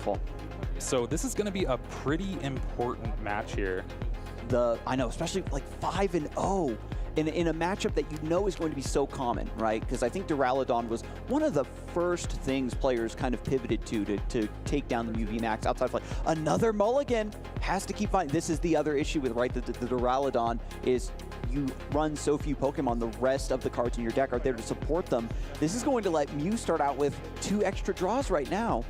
impactful. So this is going to be a pretty important match here. I know, especially like 5-0 in a matchup that you know is going to be so common, right? Because I think Duraludon was one of the first things players kind of pivoted to take down the Mew VMAX outside of like another mulligan. Has to keep fighting. This is the other issue with, right, the Duraludon is you run so few Pokemon, the rest of the cards in your deck are there to support them. This is going to let Mew start out with 2 extra draws right now.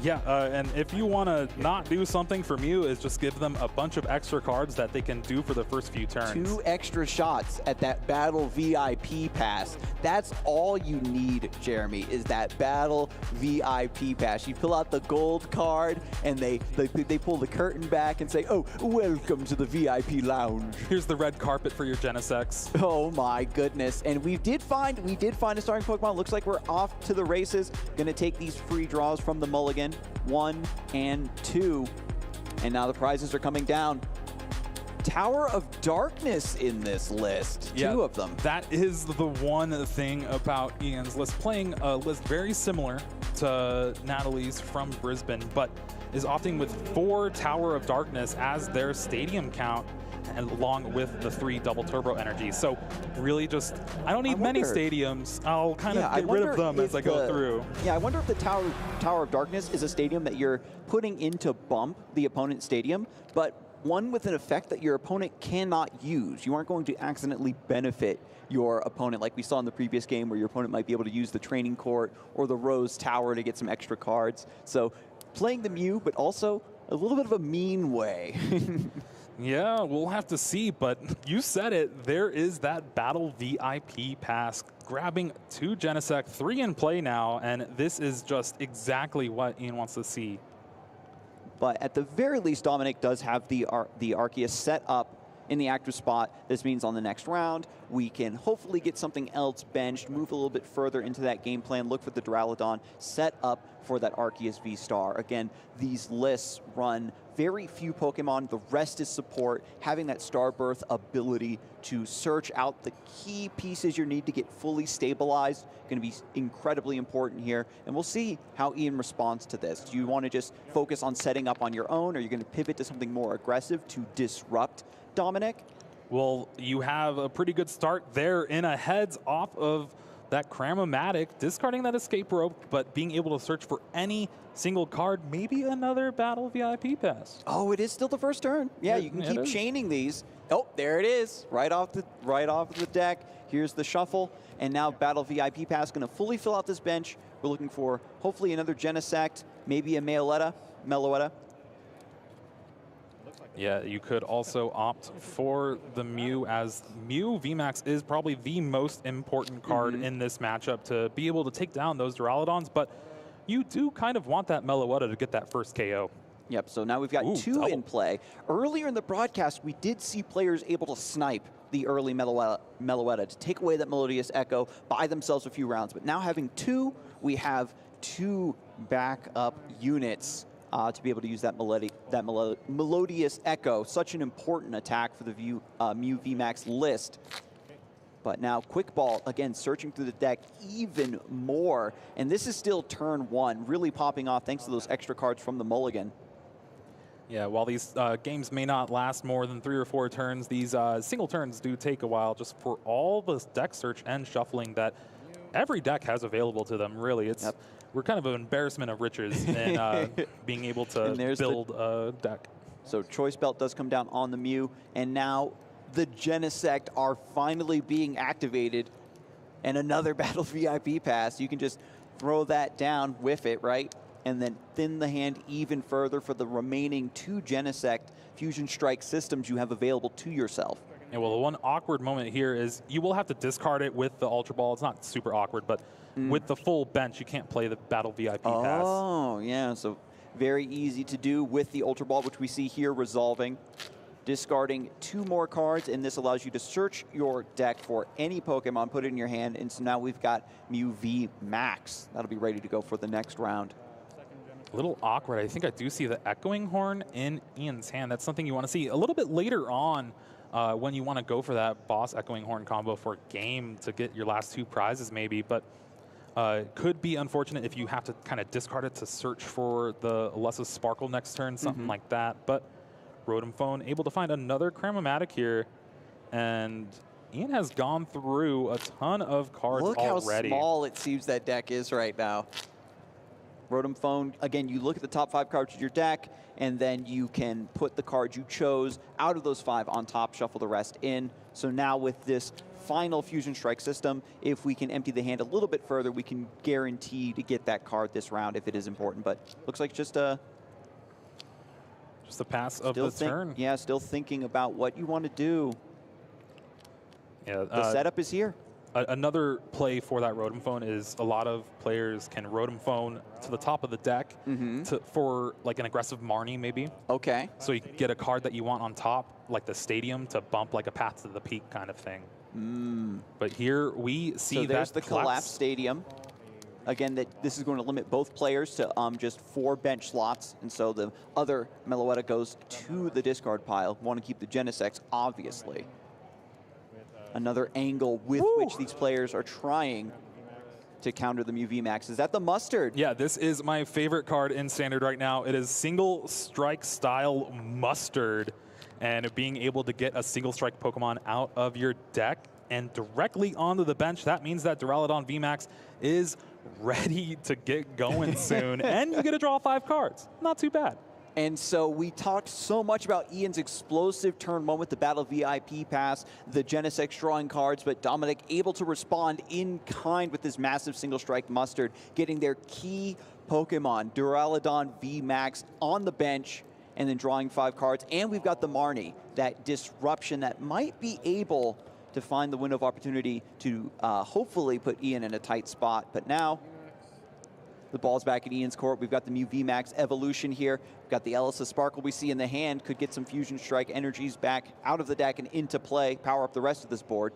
Yeah, and if you want to not do something for Mew, is just give them a bunch of extra cards that they can do for the first few turns. 2 extra shots at that Battle VIP pass. That's all you need, Jeremy, is that Battle VIP pass. You pull out the gold card, and they pull the curtain back and say, oh, welcome to the VIP lounge. Here's the red carpet for your Genesects. Oh my goodness. And we did find a starting Pokemon. Looks like we're off to the races. Gonna take these free draws from the mulligan. 1 and 2. And now the prizes are coming down. Tower of Darkness in this list. Yeah, 2 of them. That is the one thing about Ian's list. Playing a list very similar to Natalie's from Brisbane, but is opting with 4 Tower of Darkness as their stadium count, and along with the 3 double turbo energy. So really just, I don't need many stadiums. I'll kind of get rid of them as I go through. Yeah, I wonder if the Tower of Darkness is a stadium that you're putting in to bump the opponent's stadium, but one with an effect that your opponent cannot use. You aren't going to accidentally benefit your opponent like we saw in the previous game where your opponent might be able to use the training court or the Rose Tower to get some extra cards. So playing the Mew, but also a little bit of a mean way. Yeah, we'll have to see, but you said it. There is that Battle VIP pass, grabbing 2 Genesect, 3 in play now, and this is just exactly what Ian wants to see. But at the very least, Dominic does have the Arceus set up in the active spot. This means on the next round, we can hopefully get something else benched, move a little bit further into that game plan, look for the Duraludon, set up for that Arceus V-Star. Again, these lists run very few Pokemon. The rest is support. Having that Starbirth ability to search out the key pieces you need to get fully stabilized going to be incredibly important here. And we'll see how Ian responds to this. Do you want to just focus on setting up on your own? Or are you going to pivot to something more aggressive to disrupt Dominic? Well, you have a pretty good start there in a heads off of that Cramomatic, discarding that escape rope, but being able to search for any single card, maybe another Battle VIP pass. Oh, it is still the first turn. Yeah, you can keep chaining these. Oh, there it is, right off the deck. Here's the shuffle, and now Battle VIP pass going to fully fill out this bench. We're looking for hopefully another Genesect, maybe a Meloetta. Yeah, you could also opt for the Mew, as Mew VMAX is probably the most important card in this matchup to be able to take down those Duraludons, but you do kind of want that Meloetta to get that first KO. Yep, so now we've got 2 in play. Earlier in the broadcast, we did see players able to snipe the early Meloetta to take away that Melodious Echo, buy themselves a few rounds. But now having 2, we have 2 backup units to be able to use that Melodious Echo. Such an important attack for the Mew VMAX list. But now Quick Ball, again, searching through the deck even more. And this is still turn 1, really popping off thanks to those extra cards from the mulligan. Yeah, while these games may not last more than 3 or 4 turns, these single turns do take a while just for all the deck search and shuffling that every deck has available to them, really. It's we're kind of an embarrassment of riches in being able to build a deck. So Choice Belt does come down on the Mew, and now the Genesect are finally being activated, and another Battle VIP pass. You can just throw that down, whiff it, right? And then thin the hand even further for the remaining 2 Genesect Fusion Strike systems you have available to yourself. And well, the one awkward moment here is you will have to discard it with the Ultra Ball. It's not super awkward, but with the full bench, you can't play the Battle VIP pass. Oh, yeah, so very easy to do with the Ultra Ball, which we see here resolving. Discarding 2 more cards, and this allows you to search your deck for any Pokemon, put it in your hand, and so now we've got Mew V Max. That'll be ready to go for the next round. A little awkward. I think I do see the Echoing Horn in Ian's hand. That's something you want to see a little bit later on when you want to go for that Boss Echoing Horn combo for a game to get your last 2 prizes maybe. But Could be unfortunate if you have to kind of discard it to search for the Alessa's Sparkle next turn, something like that. But Rotom Phone able to find another Cramomatic here, and Ian has gone through a ton of cards already. Look how small it seems that deck is right now. Rotom Phone, again, you look at the top 5 cards of your deck, and then you can put the cards you chose out of those 5 on top, shuffle the rest in. So now with this final Fusion Strike system, if we can empty the hand a little bit further, we can guarantee to get that card this round if it is important. But looks like just a pass of the turn. Yeah, still thinking about what you want to do. Yeah, the setup is here. Another play for that Rotom Phone is a lot of players can Rotom Phone to the top of the deck for like an aggressive Marnie maybe. Okay. So you can get a card that you want on top, like the Stadium, to bump like a Path to the Peak kind of thing. But here we see so there's the collapsed Stadium. Again, this is going to limit both players to just 4 bench slots, and so the other Meloetta goes to the discard pile. Want to keep the Genesect, obviously. Another angle with which these players are trying to counter the Mew VMAX. Is that the Mustard? Yeah, this is my favorite card in Standard right now. It is single strike style Mustard, and being able to get a single strike Pokemon out of your deck and directly onto the bench, that means that Duraludon VMAX is ready to get going soon, and you get to draw 5 cards. Not too bad. And so we talked so much about Ian's explosive turn 1 with the Battle VIP pass, the Genesect drawing cards, but Dominic able to respond in kind with this massive single strike Mustard, getting their key Pokemon, Duraludon VMAX, on the bench, and then drawing 5 cards. And we've got the Marnie, that disruption that might be able to find the window of opportunity to hopefully put Ian in a tight spot. But now, the ball's back at Ian's court. We've got the Mew VMAX evolution here. We've got the Elisa Sparkle we see in the hand. Could get some Fusion Strike energies back out of the deck and into play. Power up the rest of this board.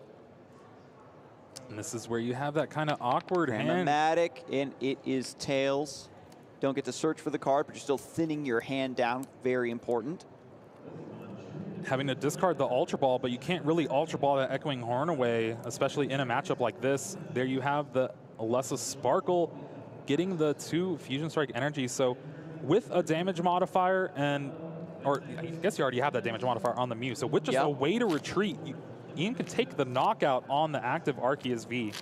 And this is where you have that kind of awkward hand. Dramatic, and it is Tails. Don't get to search for the card, but you're still thinning your hand down. Very important. Having to discard the Ultra Ball, but you can't really Ultra Ball that Echoing Horn away, especially in a matchup like this. There you have the Alessa Sparkle getting the 2 Fusion Strike energies. So with a damage modifier or I guess you already have that damage modifier on the Mew. So with just a way to retreat, Ian can take the knockout on the active Arceus V.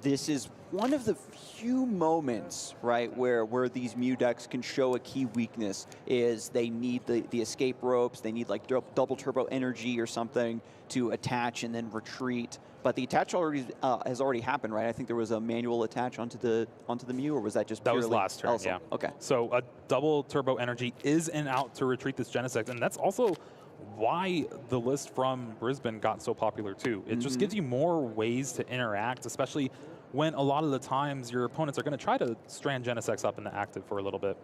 This is one of the few moments, right, where these Mew decks can show a key weakness is they need the escape ropes, they need like double turbo energy or something to attach and then retreat. But the attach has already happened, right? I think there was a manual attach onto the Mew, or was that just purely that was last turn? Elsa? Yeah. Okay. So a double turbo energy is in out to retreat this Genesect, and that's also why the list from Brisbane got so popular too. It just gives you more ways to interact, especially when a lot of the times your opponents are going to try to strand Genesects up in the active for a little bit.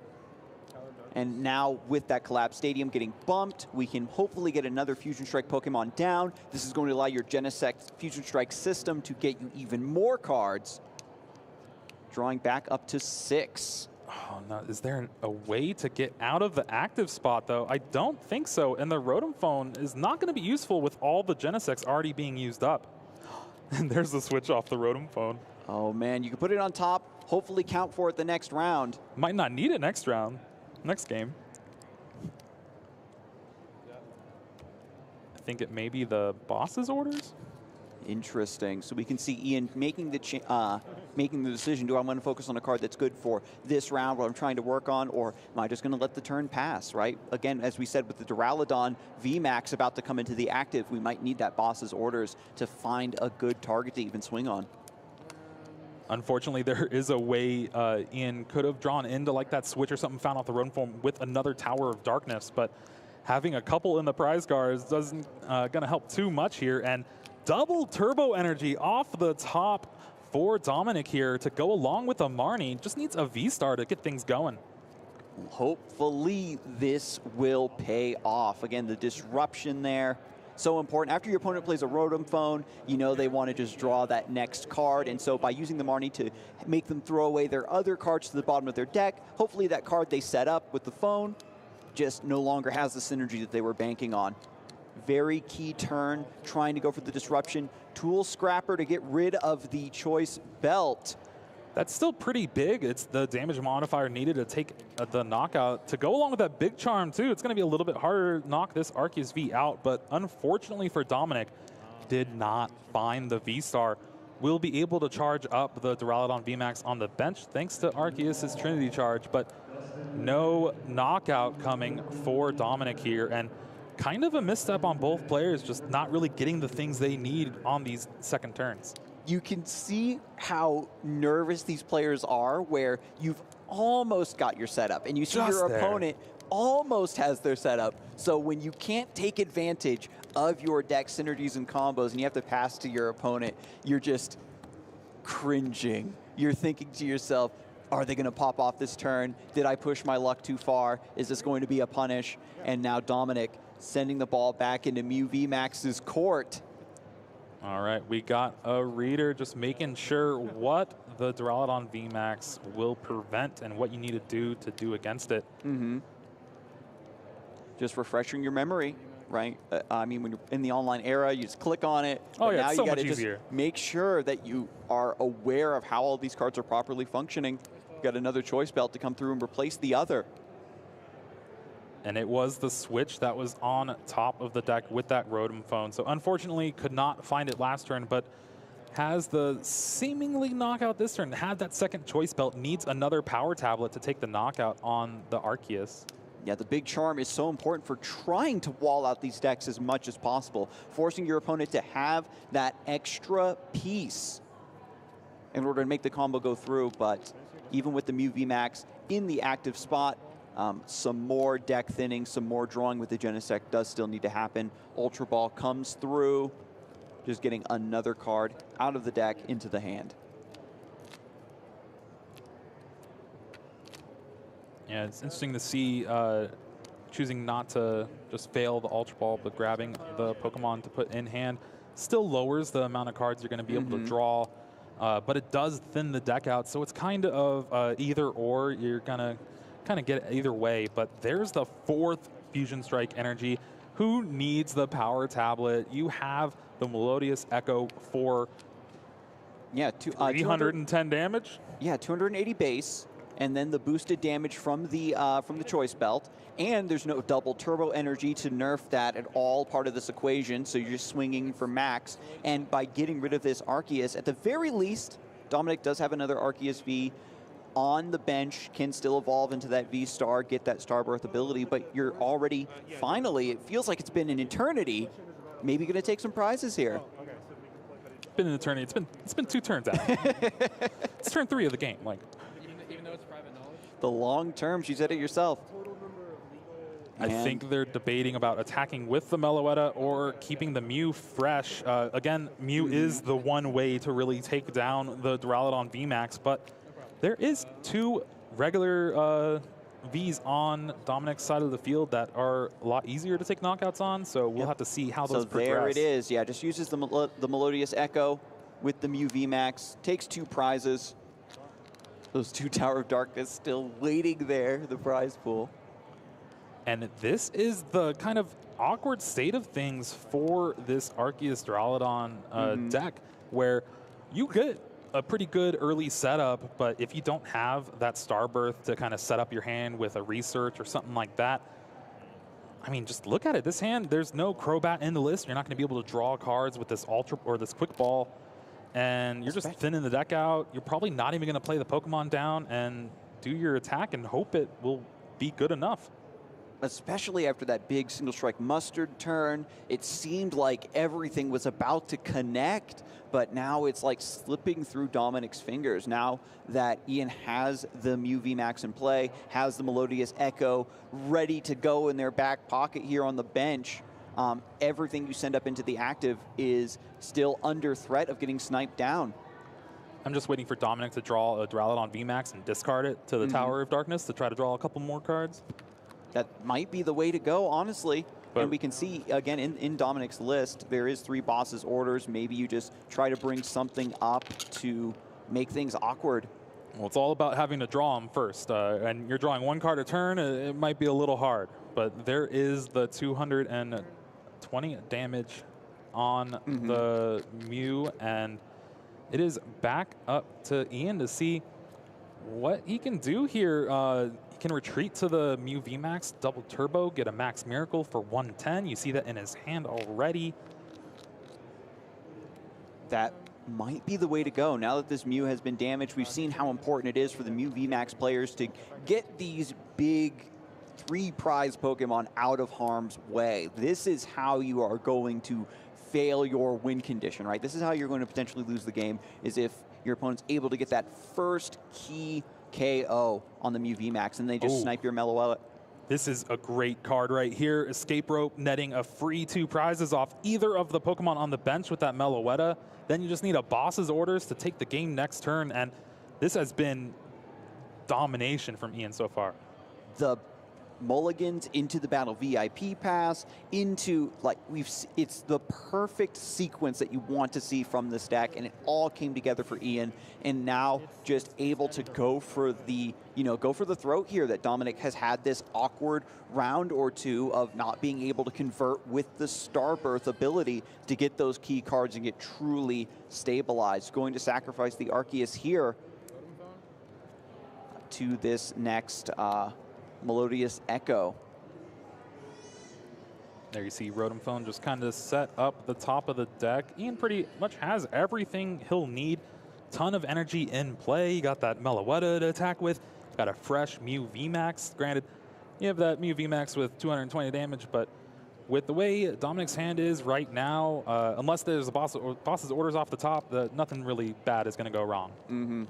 And now with that collapsed Stadium getting bumped, we can hopefully get another Fusion Strike Pokemon down. This is going to allow your Genesect Fusion Strike system to get you even more cards, drawing back up to 6. Oh, no. Is there a way to get out of the active spot, though? I don't think so. And the Rotom Phone is not going to be useful with all the Genesects already being used up. And there's the switch off the Rotom Phone. Oh, man. You can put it on top, hopefully count for it the next round. Might not need it next round. Next game. I think it may be the boss's orders. Interesting. So we can see Ian making the decision. Do I want to focus on a card that's good for this round, what I'm trying to work on, or am I just going to let the turn pass, right? Again, as we said, with the Duraludon VMAX about to come into the active, we might need that boss's orders to find a good target to even swing on. Unfortunately, there is a way Ian could have drawn into like that switch or something found off the Rotom Phone with another Tower of Darkness, but having a couple in the prize cards doesn't gonna help too much here. And double turbo energy off the top for Dominic here to go along with a Marnie. Just needs a V-Star to get things going. Hopefully this will pay off. Again, the disruption there, so important. After your opponent plays a Rotom Phone, you know they want to just draw that next card. And so by using the Marnie to make them throw away their other cards to the bottom of their deck, hopefully that card they set up with the phone just no longer has the synergy that they were banking on. Very key turn, trying to go for the disruption. Tool Scrapper to get rid of the Choice Belt. That's still pretty big. It's the damage modifier needed to take the knockout. To go along with that big charm, too, it's going to be a little bit harder to knock this Arceus V out. But unfortunately for Dominic, did not find the V-Star. Will be able to charge up the Duraludon VMAX on the bench thanks to Arceus' Trinity Charge. But no knockout coming for Dominic here. And kind of a misstep on both players, just not really getting the things they need on these second turns. You can see how nervous these players are, where you've almost got your setup, and you see your opponent almost has their setup. So when you can't take advantage of your deck synergies and combos, and you have to pass to your opponent, you're just cringing. You're thinking to yourself, are they going to pop off this turn? Did I push my luck too far? Is this going to be a punish? And now Dominic sending the ball back into Mew VMAX's court. All right, we got a reader just making sure what the Duraludon VMAX will prevent and what you need to do against it. Just refreshing your memory, right? I mean, when you're in the online era, you just click on it. Oh yeah, now it's you so gotta much just easier. make sure that you are aware of how all these cards are properly functioning. You've got another choice belt to come through and replace the other. And it was the switch that was on top of the deck with that Rotom phone. So unfortunately, could not find it last turn, but has the seemingly knockout this turn. Had that second choice belt, needs another power tablet to take the knockout on the Arceus. Yeah, the big charm is so important for trying to wall out these decks as much as possible, forcing your opponent to have that extra piece in order to make the combo go through. But even with the Mew VMAX in the active spot, some more deck thinning, some more drawing with the Genesect does still need to happen. Ultra Ball comes through, just getting another card out of the deck into the hand. Yeah, it's interesting to see choosing not to just fail the Ultra Ball, but grabbing the Pokemon to put in hand. Still lowers the amount of cards you're going to be able to draw, but it does thin the deck out. So it's kind of either or. You're going to kind of get it either way. But there's the fourth Fusion Strike energy. Who needs the power tablet? You have the Melodious Echo for 310 damage. Yeah, 280 base, and then the boosted damage from the choice belt. And there's no double turbo energy to nerf that at all, part of this equation. So you're just swinging for max. And by getting rid of this Arceus, at the very least, Dominic does have another Arceus V on the bench, can still evolve into that V-Star, get that Starbirth ability, but you're already, finally, it feels like it's been an eternity, maybe going to take some prizes here. It's been an eternity. It's been 2 turns out. It's turn 3 of the game. Like, even though it's private knowledge? The long term, she said it yourself. I think they're debating about attacking with the Meloetta or keeping the Mew fresh. Again, Mew is the one way to really take down the Duraludon VMAX, but there is 2 regular Vs on Dominic's side of the field that are a lot easier to take knockouts on, so we'll have to see how those progress. So there it is. Yeah, just uses the Melodious Echo with the Mew VMAX, takes 2 prizes. Those 2 Tower of Darkness still waiting there, the prize pool. And this is the kind of awkward state of things for this Arceus Duraludon deck, where you get a pretty good early setup, but if you don't have that Starbirth to kind of set up your hand with a research or something like that, I mean, just look at it. This hand, there's no Crobat in the list. You're not going to be able to draw cards with this Ultra or this Quick Ball, and you're just thinning the deck out. You're probably not even going to play the Pokemon down and do your attack and hope it will be good enough. Especially after that big single strike mustard turn, it seemed like everything was about to connect, but now it's like slipping through Dominic's fingers. Now that Ian has the Mew VMAX in play, has the Melodious Echo ready to go in their back pocket here on the bench, everything you send up into the active is still under threat of getting sniped down. I'm just waiting for Dominic to draw a Duraludon VMAX and discard it to the Tower of Darkness to try to draw a couple more cards. That might be the way to go, honestly. But and we can see, again, in Dominic's list, there is 3 bosses orders. Maybe you just try to bring something up to make things awkward. Well, it's all about having to draw them first. And you're drawing 1 card a turn, it might be a little hard. But there is the 220 damage on the Mew. And it is back up to Iain to see what he can do here. He can retreat to the Mew VMAX double turbo, get a max miracle for 110. You see that in his hand already. That might be the way to go. Now that this Mew has been damaged, we've seen how important it is for the Mew VMAX players to get these big 3-prize Pokemon out of harm's way. This is how you are going to fail your win condition, right? This is how you're going to potentially lose the game, is if your opponent's able to get that first key KO on the Mew VMAX and they just snipe your Meloetta. This is a great card right here. Escape Rope netting a free 2 prizes off either of the Pokemon on the bench with that Meloetta. Then you just need a boss's orders to take the game next turn, and this has been domination from Iain so far. The mulligans into the battle VIP pass, into, like, it's the perfect sequence that you want to see from this deck, and it all came together for Iain, and now just able to go for the, go for the throat here that Dominic has had this awkward round or two of not being able to convert with the Starbirth ability to get those key cards and get truly stabilized. Going to sacrifice the Arceus here to this next Melodious Echo. There you see Rotom Phone just kind of set up the top of the deck. Iain pretty much has everything he'll need. Ton of energy in play. You got that Meloetta to attack with. Got a fresh Mew VMAX. Granted, you have that Mew VMAX with 220 damage, but with the way Dominic's hand is right now, unless there's a boss's orders off the top, nothing really bad is going to go wrong. Mm-hmm.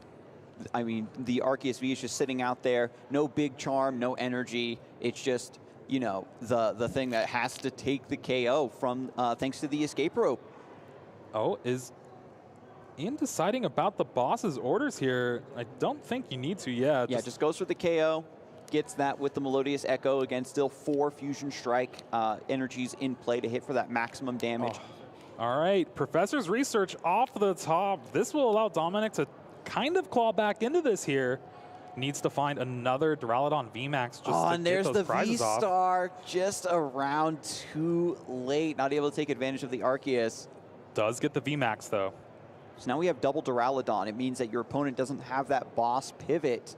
I mean, the Arceus V is just sitting out there. No big charm, no energy. It's just, the thing that has to take the KO from thanks to the Escape Rope. Oh, is Iain deciding about the boss's orders here? I don't think you need to. Yeah, just goes for the KO. Gets that with the Melodious Echo. Again, still 4 Fusion Strike energies in play to hit for that maximum damage. Oh. All right, Professor's Research off the top. This will allow Dominic to kind of claw back into this here. Needs to find another Duraludon VMAX just to and there's get those the prizes off. V-Star just around too late. Not able to take advantage of the Arceus. Does get the VMAX though. So now we have double Duraludon. It means that your opponent doesn't have that boss pivot.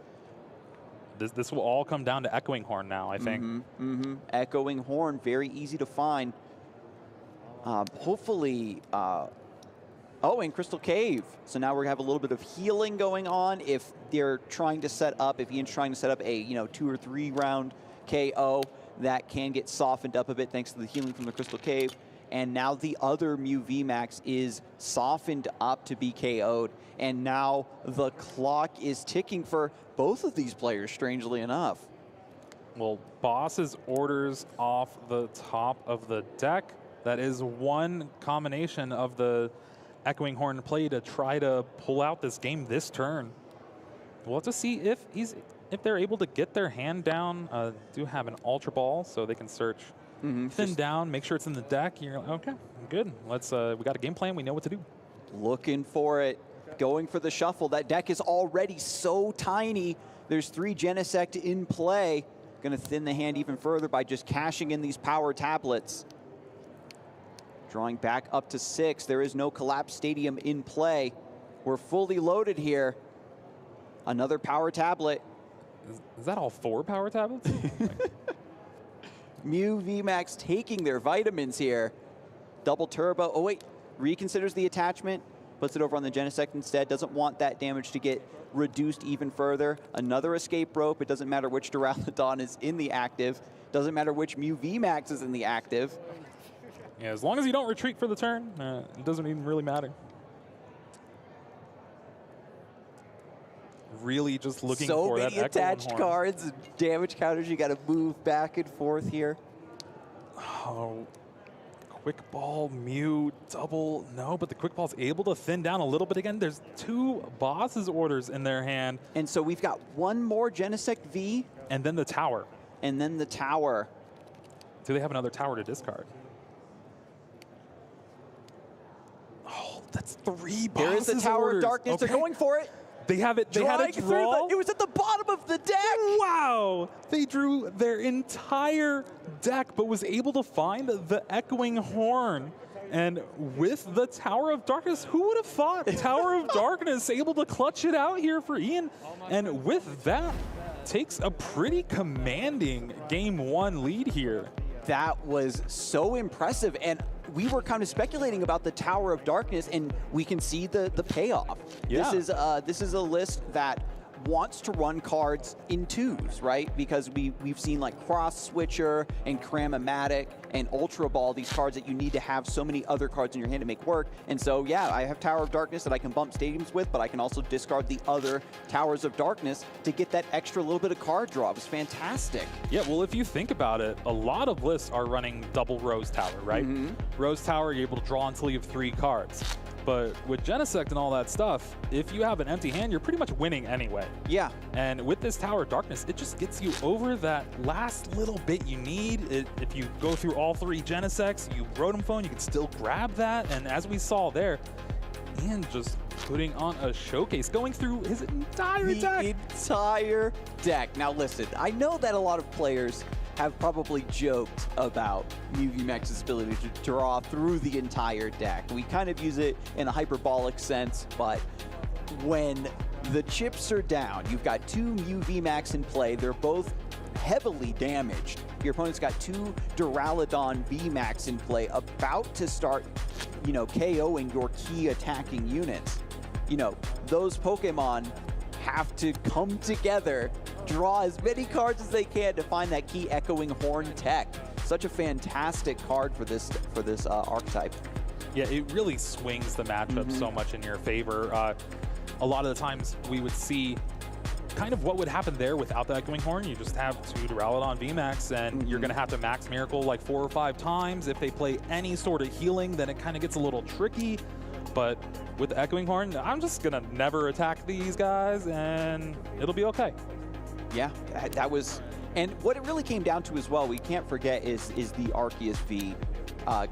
This will all come down to Echoing Horn now, I think. Echoing Horn, very easy to find. Hopefully, and Crystal Cave. So now we're gonna have a little bit of healing going on. If they're trying to set up, if Iain's trying to set up a 2 or 3 round KO, that can get softened up a bit thanks to the healing from the Crystal Cave. And now the other Mew VMAX is softened up to be KO'd. And now the clock is ticking for both of these players, strangely enough. Well, boss's orders off the top of the deck. That is one combination of the Echoing Horn play to try to pull out this game this turn. We'll have to see if they're able to get their hand down. Do have an Ultra Ball, so they can search thin down, make sure it's in the deck. You're like, okay, good. Let's. We got a game plan. We know what to do. Looking for it, going for the shuffle. That deck is already so tiny. There's 3 Genesect in play. Going to thin the hand even further by just cashing in these power tablets. Drawing back up to 6. There is no Collapse Stadium in play. We're fully loaded here. Another power tablet. Is that all 4 power tablets? Mew VMAX taking their vitamins here. Double turbo. Oh, wait. Reconsiders the attachment. Puts it over on the Genesect instead. Doesn't want that damage to get reduced even further. Another Escape Rope. It doesn't matter which Duraludon is in the active. Doesn't matter which Mew VMAX is in the active. Yeah, as long as you don't retreat for the turn, it doesn't even really matter. Really just looking for that Echoing Horn. So many attached cards and damage counters. You got to move back and forth here. Oh, Quick Ball, Mew, double. No, but the Quick Ball's able to thin down a little bit again. There's 2 boss's orders in their hand. And so we've got 1 more Genesect V. And then the tower. And then the tower. Do they have another tower to discard? Oh, that's 3 boss's There is the Tower orders. of Darkness. Okay. They're going for it. They have it. They had it draw. It was at the bottom of the deck. Wow! They drew their entire deck, but was able to find the Echoing Horn. And with the Tower of Darkness, who would have thought Tower of Darkness able to clutch it out here for Iain? And with that, takes a pretty commanding Game 1 lead here. That was so impressive, and we were kind of speculating about the Tower of Darkness, and we can see the payoff. Yeah. This is a list that wants to run cards in twos, right? Because we've seen like Cross Switcher and Cram-O-Matic and Ultra Ball, these cards that you need to have so many other cards in your hand to make work. And so, yeah, I have Tower of Darkness that I can bump stadiums with, but I can also discard the other Towers of Darkness to get that extra little bit of card draw. It was fantastic. Yeah, well, if you think about it, a lot of lists are running double Rose Tower, right? Rose Tower, you're able to draw until you have 3 cards. But with Genesect and all that stuff, if you have an empty hand, you're pretty much winning anyway. Yeah. And with this Tower of Darkness, it just gets you over that last little bit you need. If you go through all 3 Genesects, you Rotom Phone, you can still grab that. And as we saw there, Iain just putting on a showcase, going through his entire deck. Entire deck. Now listen, I know that a lot of players have probably joked about VMAX's ability to draw through the entire deck. We kind of use it in a hyperbolic sense, but when the chips are down, you've got 2 VMAX in play, they're both heavily damaged. Your opponent's got 2 Duraludon VMAX in play, about to start, KOing your key attacking units. Those Pokemon have to come together, draw as many cards as they can to find that key Echoing Horn tech. Such a fantastic card for this archetype. Yeah, it really swings the matchup so much in your favor. A lot of the times we would see kind of what would happen there without the Echoing Horn. You just have 2 Duraludon VMAX, and you're going to have to max Miracle like 4 or 5 times. If they play any sort of healing, then it kind of gets a little tricky. But with the Echoing Horn, I'm just going to never attack these guys, and it'll be okay. Yeah, that was, and what it really came down to as well, we can't forget, is the Arceus V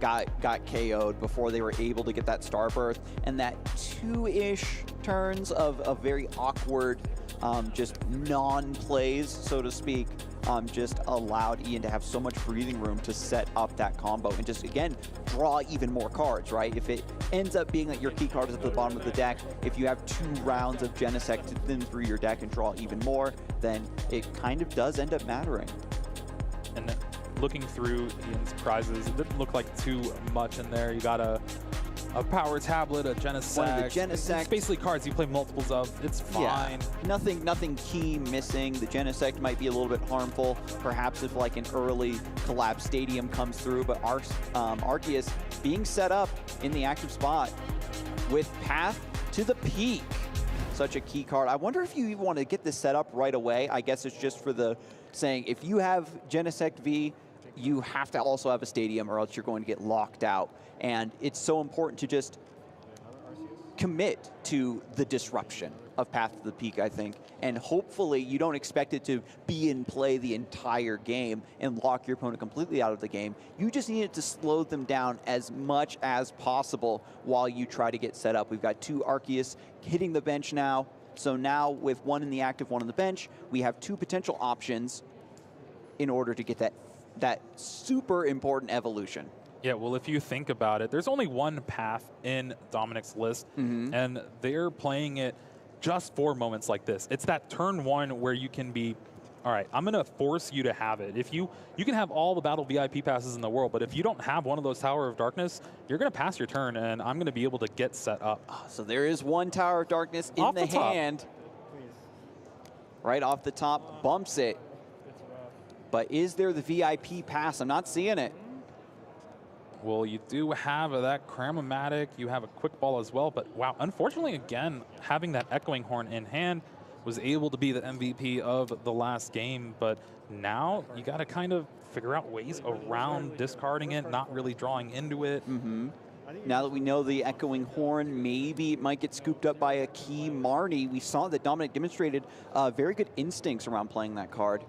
got KO'd before they were able to get that Starburst, and that 2-ish turns of very awkward, just non-plays, so to speak, just allowed Iain to have so much breathing room to set up that combo and just, again, draw even more cards, right? If it ends up being that your key card is at the bottom of the deck, if you have 2 rounds of Genesect to thin through your deck and draw even more, then it kind of does end up mattering. And looking through Iain's prizes, it didn't look like too much in there. You got a Power Tablet, a Genesect. One of the Genesect. It's basically cards you play multiples of. It's fine. Yeah, nothing key missing. The Genesect might be a little bit harmful, perhaps if like an early Collapse Stadium comes through, but Arceus being set up in the active spot with Path to the Peak. Such a key card. I wonder if you even want to get this set up right away. I guess it's just for the saying, if you have Genesect V, you have to also have a Stadium or else you're going to get locked out. And it's so important to just commit to the disruption of Path to the Peak, I think. And hopefully you don't expect it to be in play the entire game and lock your opponent completely out of the game. You just need it to slow them down as much as possible while you try to get set up. We've got 2 Arceus hitting the bench now. So now with 1 in the active, 1 on the bench, we have 2 potential options in order to get that super important evolution. Yeah, well, if you think about it, there's only 1 path in Dominic's list, and they're playing it just for moments like this. It's that turn 1 where you can be, all right, I'm going to force you to have it. If you can have all the Battle VIP passes in the world, but if you don't have one of those Tower of Darkness, you're going to pass your turn, and I'm going to be able to get set up. So there is 1 Tower of Darkness in the hand. Right off the top, bumps it. But is there the VIP pass? I'm not seeing it. Well, you do have that Cram-O-Matic, you have a Quick Ball as well, but wow, unfortunately, again, having that Echoing Horn in hand was able to be the MVP of the last game, but now you got to kind of figure out ways around discarding it, not really drawing into it. Now that we know the Echoing Horn, maybe it might get scooped up by a key Marnie. We saw that Dominic demonstrated very good instincts around playing that card.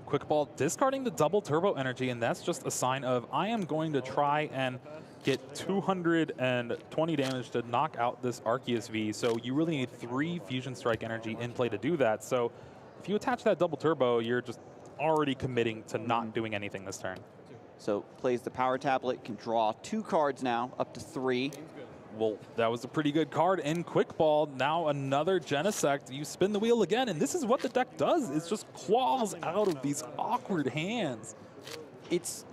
Quick Ball discarding the double turbo energy, and that's just a sign of I am going to try and get 220 damage to knock out this Arceus V. So you really need 3 Fusion Strike energy in play to do that. So if you attach that double turbo, you're just already committing to not doing anything this turn. So plays the power tablet, can draw 2 cards now, up to 3. Well, that was a pretty good card in Quick Ball. Now another Genesect. You spin the wheel again, and this is what the deck does. It just claws out of these awkward hands. It's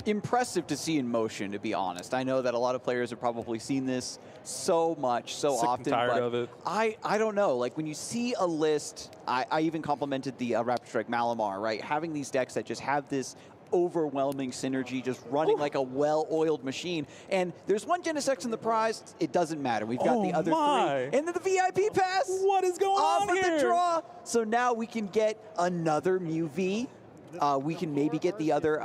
impressive to see in motion, to be honest. I know that a lot of players have probably seen this so much, so Sick often. And tired but of it. I don't know. Like when you see a list, I even complimented the Raptor Strike Malamar, right? Having these decks that just have this overwhelming synergy, just running like a well-oiled machine. And there's one Genesect in the prize. It doesn't matter. We've got the other 3. And then the VIP pass. What is going on here? Off of the draw. So now we can get another Mew V. We can maybe get the other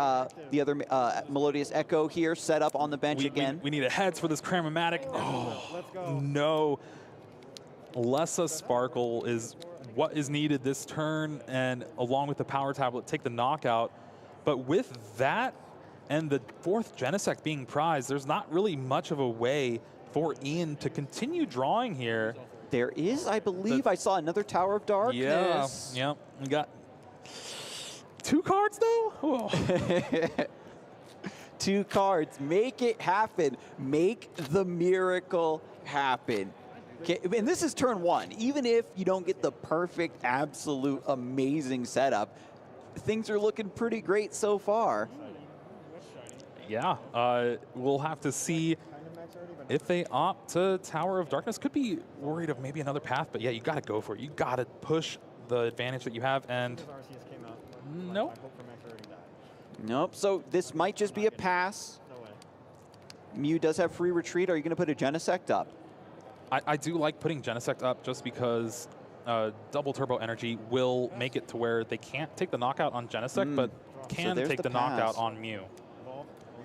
Melodious Echo here set up on the bench again. We need a heads for this Cramomatic. Oh, no. Lessa Sparkle is what is needed this turn, and along with the power tablet, take the knockout. But with that and the 4th Genesect being prized, there's not really much of a way for Iain to continue drawing here. There is, I believe, I saw another Tower of Darkness. Yeah, we got 2 cards though? 2 cards, make it happen. Make the miracle happen. Okay, and this is turn 1. Even if you don't get the perfect, absolute, amazing setup, things are looking pretty great so far. Yeah, we'll have to see if they opt to Tower of Darkness. Could be worried of maybe another path, but yeah, you got to go for it. You got to push the advantage that you have, and nope. Nope, so this might just be a pass. Mew does have free retreat. Are you going to put a Genesect up? I do like putting Genesect up just because double turbo energy will make it to where they can't take the knockout on Genesect, but can take the knockout on Mew.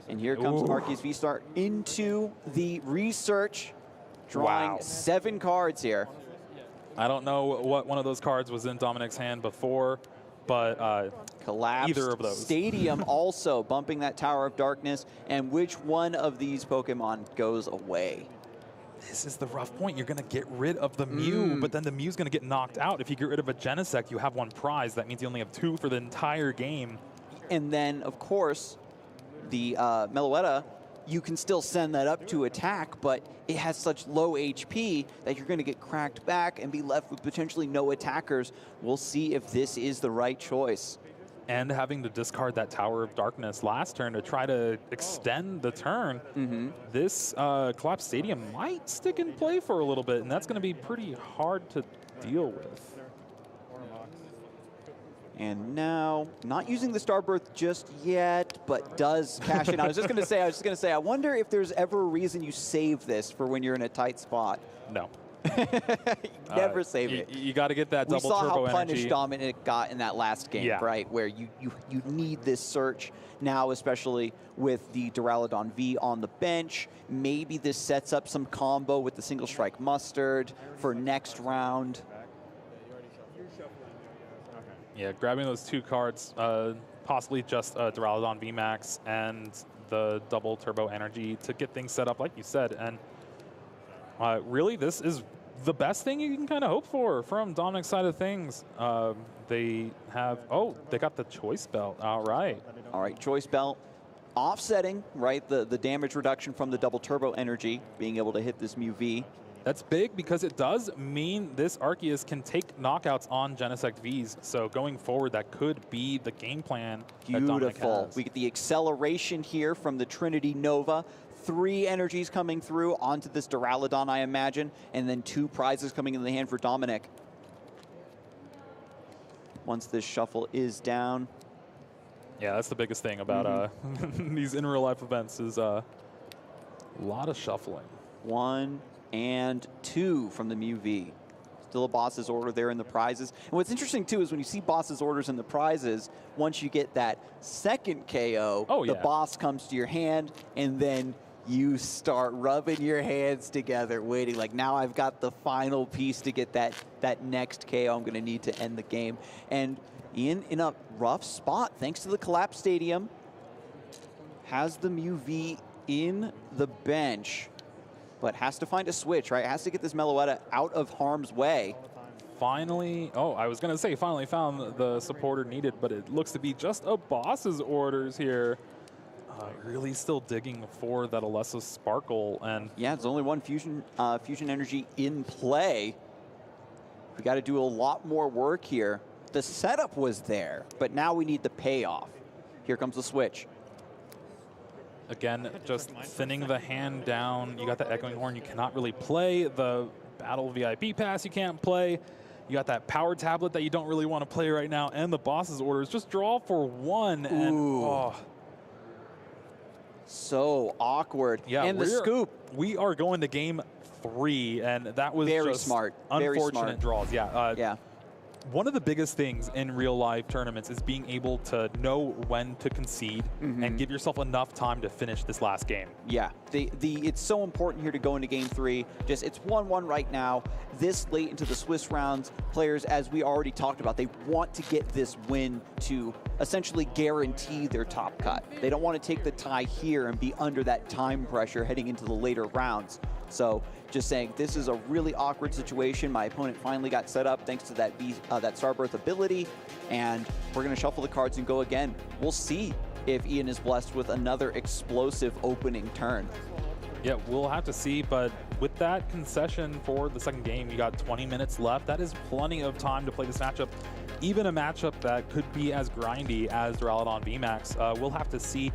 And here comes Arceus V-Star into the research, drawing 7 cards here. I don't know what one of those cards was in Dominic's hand before, but Collapsed either of those. Stadium also bumping that Tower of Darkness, and which one of these Pokemon goes away? This is the rough point. You're going to get rid of the Mew, but then the Mew's going to get knocked out. If you get rid of a Genesect, you have 1 prize. That means you only have 2 for the entire game. And then, of course, the Meloetta, you can still send that up to attack, but it has such low HP that you're going to get cracked back and be left with potentially no attackers. We'll see if this is the right choice. And having to discard that Tower of Darkness last turn to try to extend the turn, this Collapse Stadium might stick in play for a little bit, and that's going to be pretty hard to deal with. And now, not using the Starbirth just yet, but does cash in. I was just going to say, I wonder if there's ever a reason you save this for when you're in a tight spot. No. Never save it. You got to get that double turbo energy. We saw how punished Dominic got in that last game, right? Where you need this search now, especially with the Duraludon V on the bench. Maybe this sets up some combo with the single strike Mustard for next round. Yeah, grabbing those 2 cards, possibly just Duraludon VMAX and the double turbo energy to get things set up, like you said. And really, this is the best thing you can kind of hope for from Dominic's side of things. They have, they got the Choice Belt. All right. All right, Choice Belt. Offsetting, right, the damage reduction from the double turbo energy, being able to hit this Mew V. That's big because it does mean this Arceus can take knockouts on Genesect Vs. So going forward, that could be the game plan that Dominic has. We get the acceleration here from the Trinity Nova. 3 energies coming through onto this Duraludon, I imagine, and then 2 prizes coming in the hand for Dominic. Once this shuffle is down. Yeah, that's the biggest thing about these in real life events is a lot of shuffling. 1 and 2 from the Mew V. Still a boss's order there in the prizes. And what's interesting too is when you see boss's orders in the prizes, once you get that second KO, the boss comes to your hand, and then you start rubbing your hands together, waiting like, now I've got the final piece to get that next KO I'm going to need to end the game. And Iain in a rough spot thanks to the Collapse Stadium. Has the Mew V in the bench, but has to find a switch, right? Has to get this Meloetta out of harm's way. Finally, I was going to say finally found the supporter needed, but it looks to be just a boss's orders here. Really still digging for that Alessa Sparkle. And yeah, there's only one fusion energy in play. We got to do a lot more work here. The setup was there, but now we need the payoff. Here comes the switch. Again, just thinning the hand down. You got the Echoing Horn you cannot really play. The Battle VIP Pass you can't play. You got that Power Tablet that you don't really want to play right now. And the boss's orders. Just draw for one. And, oh. So awkward. Yeah, and the scoop. We are going to game 3, and that was very just smart. Unfortunate draws. Yeah. Yeah. One of the biggest things in real life tournaments is being able to know when to concede and give yourself enough time to finish this last game. Yeah, it's so important here to go into game 3. Just it's 1-1 right now. This late into the Swiss rounds, players, as we already talked about, they want to get this win to essentially guarantee their top cut. They don't want to take the tie here and be under that time pressure heading into the later rounds. So just saying, this is a really awkward situation. My opponent finally got set up thanks to that Starbirth ability, and we're going to shuffle the cards and go again. We'll see if Iain is blessed with another explosive opening turn. Yeah, we'll have to see, but with that concession for the second game, you got 20 minutes left. That is plenty of time to play this matchup. Even a matchup that could be as grindy as Duraludon VMAX. We'll have to see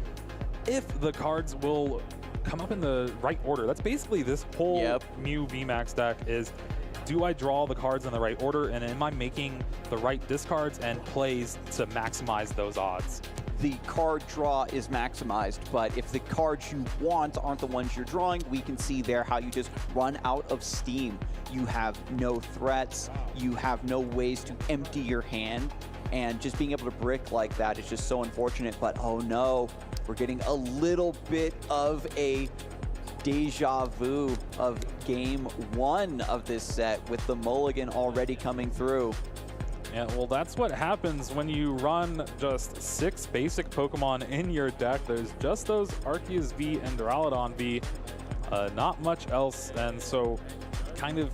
if the cards will come up in the right order. That's basically this whole Mew VMAX deck is, do I draw the cards in the right order, and am I making the right discards and plays to maximize those odds? The card draw is maximized, but if the cards you want aren't the ones you're drawing, we can see there how you just run out of steam. You have no threats, you have no ways to empty your hand, and just being able to brick like that is just so unfortunate. But oh no, we're getting a little bit of a deja vu of game 1 of this set with the mulligan already coming through. Yeah, well, that's what happens when you run just 6 basic Pokemon in your deck. There's just those Arceus V and Duraludon V, not much else, and so kind of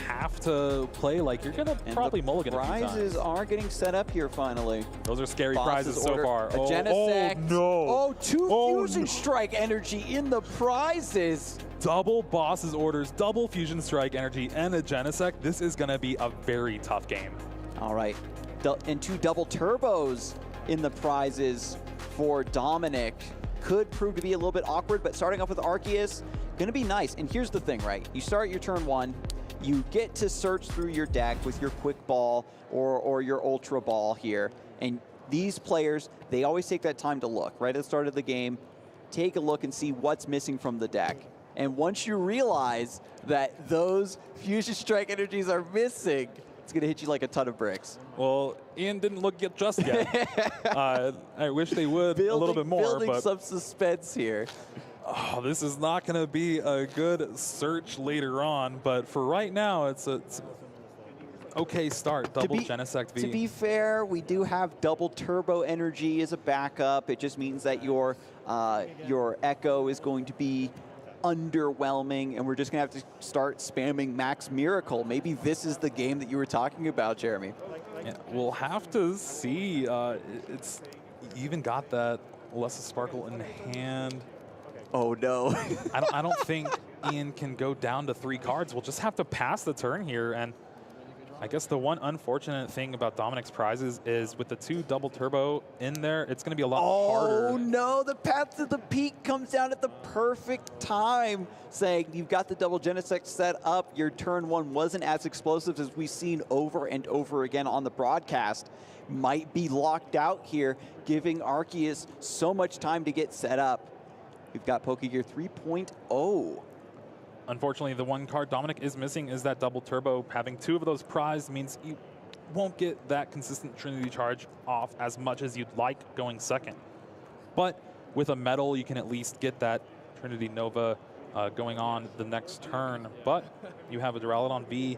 have to play like you're gonna probably mulligan a few times. Prizes are getting set up here finally. Those are scary prizes so far. A Genesect. Oh no! Oh, 2 Fusion Strike energy in the prizes. Double Boss's Orders, double Fusion Strike energy, and a Genesect. This is gonna be a very tough game. All right, and 2 double turbos in the prizes for Dominic. Could prove to be a little bit awkward, but starting off with Arceus, gonna be nice. And here's the thing, right? You start your turn 1, you get to search through your deck with your Quick Ball or your Ultra Ball here. And these players, they always take that time to look, right at the start of the game, take a look and see what's missing from the deck. And once you realize that those Fusion Strike energies are missing, it's going to hit you like a ton of bricks. Well, Iain didn't look yet just yet. I wish they would a little bit more. Building some suspense here. Oh, this is not going to be a good search later on, but for right now, it's okay start. Double Genesect V. To be fair, we do have double turbo energy as a backup. It just means that your Echo is going to be underwhelming, and we're just going to have to start spamming Max Miracle. Maybe this is the game that you were talking about, Jeremy. Yeah, we'll have to see. You even got that Alessa Sparkle in hand. Oh no. I don't think Iain can go down to 3 cards. We'll just have to pass the turn here. And I guess the one unfortunate thing about Dominic's prizes is with the 2 double turbo in there, it's going to be a lot harder. Oh no, the path to the peak comes down at the perfect time, saying you've got the double Genesect set up. Your turn 1 wasn't as explosive as we've seen over and over again on the broadcast. Might be locked out here, giving Arceus so much time to get set up. We've got Pokegear 3.0. Unfortunately, the one card Dominic is missing is that double turbo. Having 2 of those prized means you won't get that consistent Trinity charge off as much as you'd like going second. But with a medal, you can at least get that Trinity Nova going on the next turn. But you have a Duraludon V,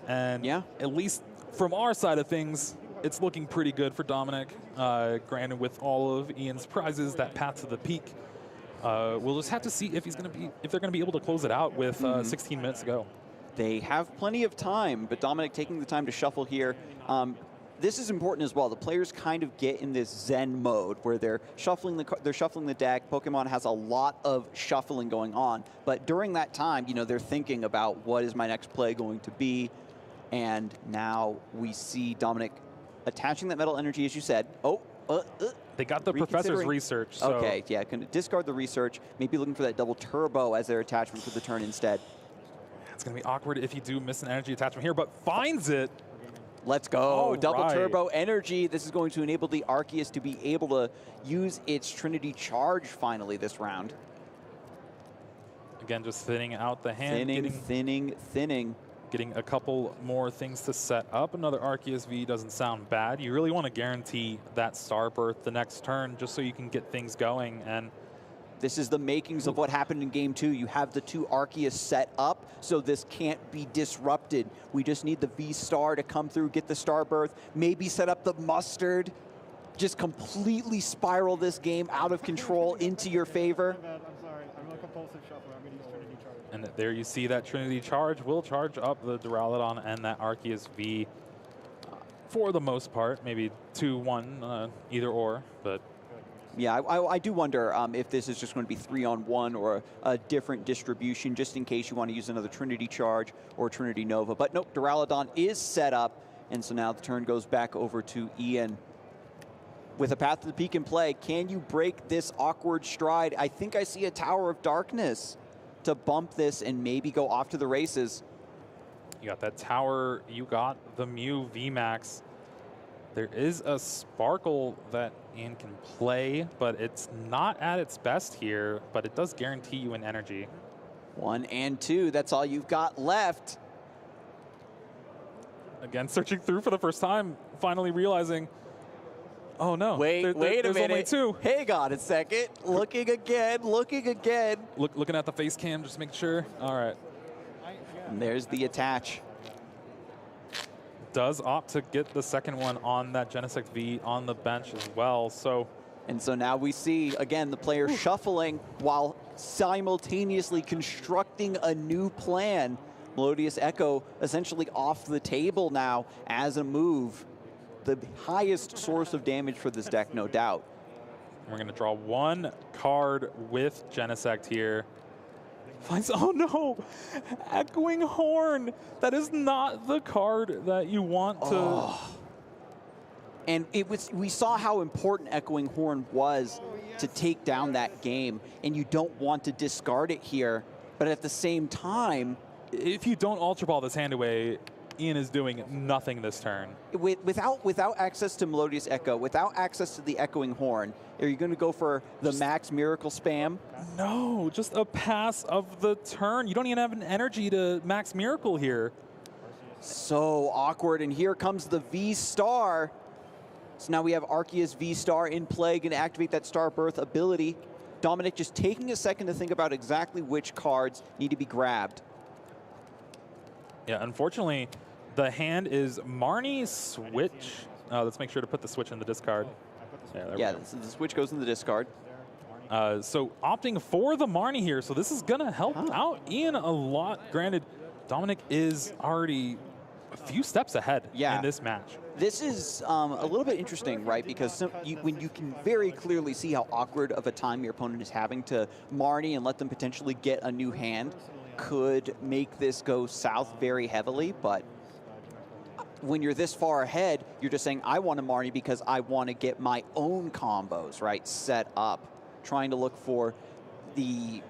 and at least from our side of things, it's looking pretty good for Dominic. Granted, with all of Iain's prizes, that path to the peak. We'll just have to see if they're going to be able to close it out with 16 minutes to go. They have plenty of time, but Dominic taking the time to shuffle here. this is important as well. The players kind of get in this zen mode where they're shuffling the deck. Pokemon has a lot of shuffling going on, but during that time, you know, they're thinking about what is my next play going to be. And now we see Dominic attaching that metal energy, as you said. They got the professor's research. So. Okay, yeah, can discard the research. Maybe looking for that double turbo as their attachment for the turn instead. It's going to be awkward if you do miss an energy attachment here, but finds it. Let's go. Double turbo energy. This is going to enable the Arceus to be able to use its Trinity Charge finally this round. Again, just thinning out the hand. Thinning. Getting a couple more things to set up. Another Arceus V doesn't sound bad. You really want to guarantee that Starbirth the next turn just so you can get things going. And this is the makings of what happened in Game 2. You have the 2 Arceus set up, so this can't be disrupted. We just need the V-Star to come through, get the Starbirth, maybe set up the Mustard, just completely spiral this game out of control into your favor. I'm sorry, I'm a compulsive shuffler. I'm going to use Trinity Charge. And there you see that Trinity Charge will charge up the Duraludon and that Arceus V for the most part. Maybe 2-1, either or, but... Yeah, I do wonder if this is just going to be 3-on-1 or a different distribution, just in case you want to use another Trinity Charge or Trinity Nova. But nope, Duraludon is set up, and so now the turn goes back over to Iain. With a Path to the Peak in play, can you break this awkward stride? I think I see a Tower of Darkness to bump this and maybe go off to the races. You got that tower, you got the Mew VMAX. There is a Sparkle that Iain can play, but it's not at its best here, but it does guarantee you an energy. 1 and 2, that's all you've got left. Again, searching through for the first time, finally realizing, oh no, wait a minute. There's only 2. Hang on a second, looking again. Looking at the face cam, just make sure. All right. And there's the attach. Does opt to get the second one on that Genesect V on the bench as well. And so now we see, again, the player shuffling while simultaneously constructing a new plan. Melodious Echo essentially off the table now as a move. The highest source of damage for this deck, no doubt. We're going to draw 1 card with Genesect here. Finds, oh no, Echoing Horn. That is not the card that you want to. And we saw how important Echoing Horn was to take down that game, and you don't want to discard it here. But at the same time, if you don't Ultra Ball this hand away, Iain is doing nothing this turn. Without access to Melodious Echo, without access to the Echoing Horn, are you going to go for the Max Miracle spam? No, just a pass of the turn. You don't even have an energy to Max Miracle here. So awkward, and here comes the V-Star. So now we have Arceus V-Star in play, going to activate that Starbirth ability. Dominic just taking a second to think about exactly which cards need to be grabbed. Yeah, unfortunately, the hand is Marnie Switch. Let's make sure to put the Switch in the discard. Yeah, the Switch goes in the discard. So opting for the Marnie here. So this is going to help out Iain a lot. Granted, Dominic is already a few steps ahead in this match. This is a little bit interesting, right? Because when you can very clearly see how awkward of a time your opponent is having to Marnie and let them potentially get a new hand could make this go south very heavily, but when you're this far ahead, you're just saying, I want to Marnie because I want to get my own combos, right, set up. Trying to look for the...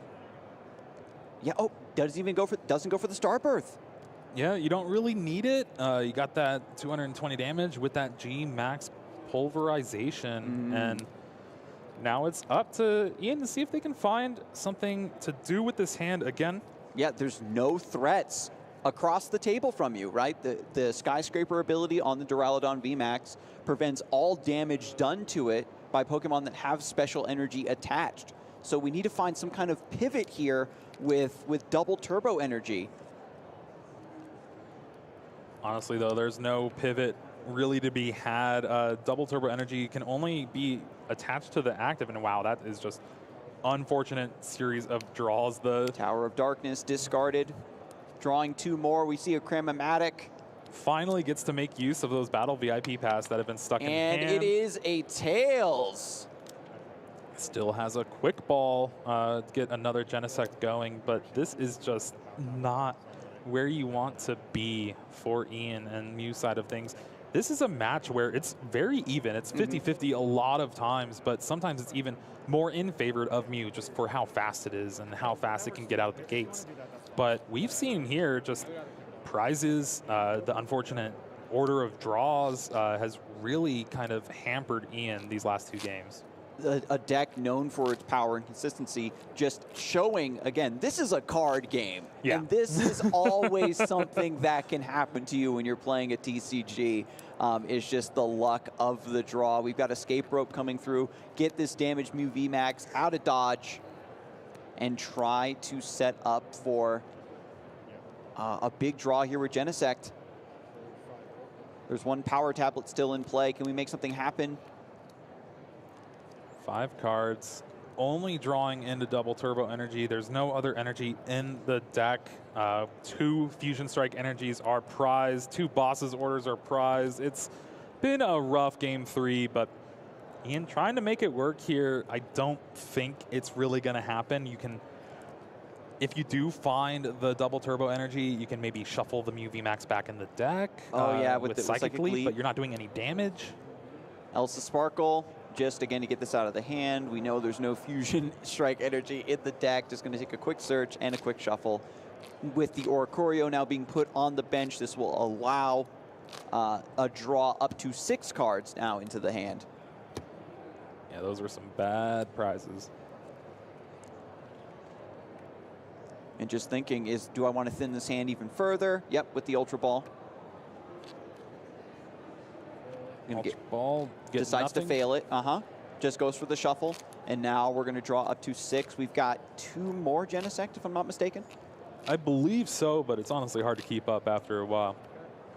Yeah, doesn't go for the Starbirth. Yeah, you don't really need it. You got that 220 damage with that G Max Pulverization, and now it's up to Iain to see if they can find something to do with this hand again. Yeah, there's no threats across the table from you, right? The Skyscraper ability on the Duraludon VMAX prevents all damage done to it by Pokemon that have special energy attached. So we need to find some kind of pivot here with double turbo energy. Honestly, though, there's no pivot really to be had. Double turbo energy can only be attached to the active, and wow, that is just unfortunate series of draws. The Tower of Darkness discarded. Drawing 2 more, we see a Cramomatic. finally gets to make use of those battle VIP pass that have been stuck in hand. And it is a Tails. Still has a quick ball to get another Genesect going, but this is just not where you want to be for Iain and Mew side of things. This is a match where it's very even. It's 50-50 a lot of times, but sometimes it's even more in favor of Mew just for how fast it is and how fast it can get out of the gates. But we've seen here just prizes, the unfortunate order of draws has really kind of hampered Iain these last 2 games. A deck known for its power and consistency, just showing, again, this is a card game. Yeah. And this is always something that can happen to you when you're playing a TCG. It's just the luck of the draw. We've got Escape Rope coming through. Get this damaged Mew VMAX out of dodge and try to set up for a big draw here with Genesect. There's one power tablet still in play. Can we make something happen? 5 cards, only drawing into double turbo energy. There's no other energy in the deck. 2 Fusion Strike energies are prized. 2 Boss's Orders are prized. It's been a rough game 3, but Iain trying to make it work here. I don't think it's really going to happen. You can, if you do find the double turbo energy, you can maybe shuffle the Mew VMAX back in the deck. Oh yeah, with the Psychic Leap, Leap, but you're not doing any damage. Elsa Sparkle. Just, again, to get this out of the hand. We know there's no Fusion Strike energy in the deck. Just going to take a quick search and a quick shuffle. With the Oricorio now being put on the bench, this will allow a draw up to 6 cards now into the hand. Yeah, those were some bad prizes. And just thinking is, do I want to thin this hand even further? Yep, with the Ultra Ball. Ultra Ball decides to fail it. Just goes for the shuffle. And now we're going to draw up to 6. We've got 2 more Genesect, if I'm not mistaken. I believe so, but it's honestly hard to keep up after a while.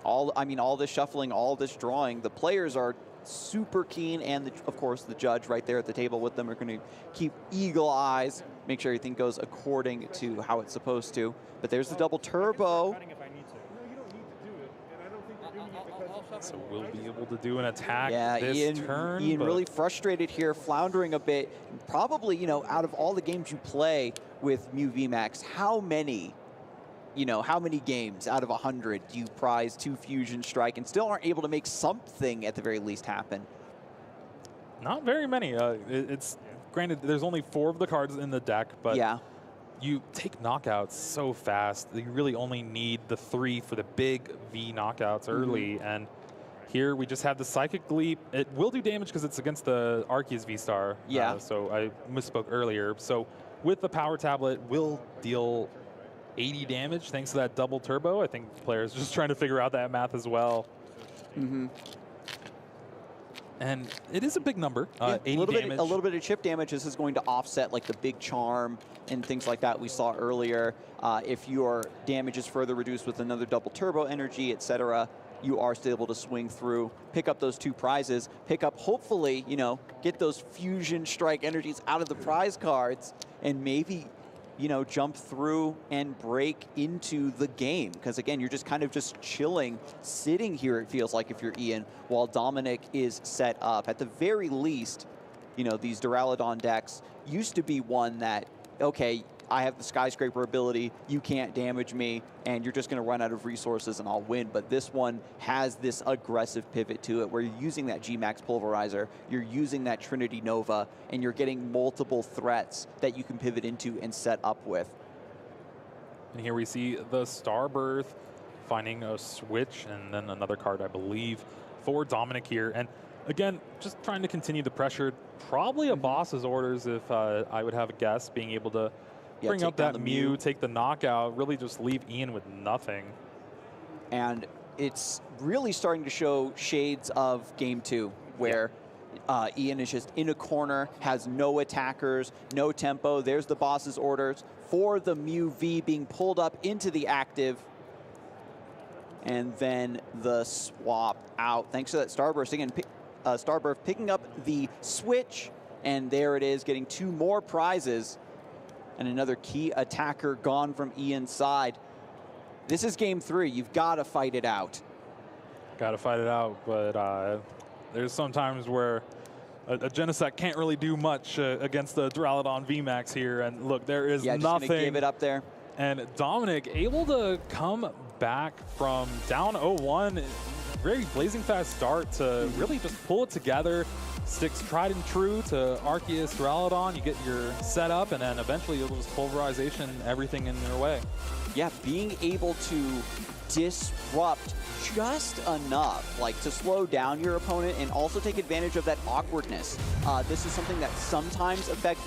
All this shuffling, all this drawing, the players are super keen, and of course the judge right there at the table with them are going to keep eagle eyes, make sure everything goes according to how it's supposed to. But there's the double turbo. So we'll be able to do an attack this turn. Iain really frustrated here, floundering a bit. Probably, out of all the games you play with Mew VMAX, how many games out of 100 do you prize 2 Fusion Strike and still aren't able to make something at the very least happen? Not very many. It's granted, there's only 4 of the cards in the deck, but yeah, you take knockouts so fast that you really only need the 3 for the big V knockouts early. And here we just have the Psychic Leap. It will do damage because it's against the Arceus V-Star. Yeah. So I misspoke earlier. So with the Power Tablet, will deal 80 damage thanks to that double turbo. I think players are just trying to figure out that math as well. And it is a big number, 80 damage. A little bit of chip damage. This is going to offset like the big charm and things like that we saw earlier. If your damage is further reduced with another double turbo energy, etc., you are still able to swing through, pick up those 2 prizes, pick up, hopefully, get those Fusion Strike energies out of the prize cards, and maybe, jump through and break into the game. Because again, you're just kind of just chilling, sitting here, it feels like, if you're Iain, while Dominic is set up. At the very least, these Duraludon decks used to be one that, okay, I have the Skyscraper ability, you can't damage me, and you're just going to run out of resources and I'll win. But this one has this aggressive pivot to it where you're using that G-Max Pulverizer, you're using that Trinity Nova, and you're getting multiple threats that you can pivot into and set up with. And here we see the Starbirth finding a switch, and then another card, I believe, for Dominic here. And again, just trying to continue the pressure. Probably a Boss's Orders, if I would have a guess, being able to bring up that Mew, take the knockout, really just leave Iain with nothing. And it's really starting to show shades of Game 2, where Iain is just in a corner, has no attackers, no tempo. There's the Boss's Orders for the Mew V being pulled up into the active. And then the swap out. Thanks to that Starburst. Again, Starbirth picking up the switch, and there it is, getting 2 more prizes. And another key attacker gone from Iain's side. This is Game 3. You've got to fight it out. Got to fight it out, but there's some times where a Genesect can't really do much against the Duraludon VMAX here. And look, there is yeah, just nothing. Gonna give it up there. And Dominic able to come back from down 0-1, very blazing fast start to really just pull it together. Sticks tried and true to Arceus, Duraludon. You get your setup, and then eventually you'll just pulverization everything in their way. Yeah, being able to disrupt just enough, like to slow down your opponent and also take advantage of that awkwardness. This is something that sometimes affects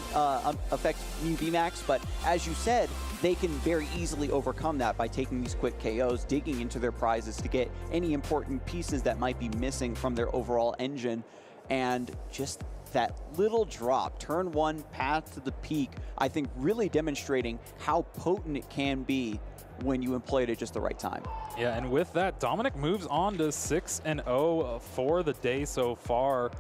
new VMAX, but as you said, they can very easily overcome that by taking these quick KOs, digging into their prizes to get any important pieces that might be missing from their overall engine. And just that little drop, turn 1 path to the peak, I think really demonstrating how potent it can be when you employ it at just the right time. Yeah, and with that, Dominic moves on to 6-0 for the day so far.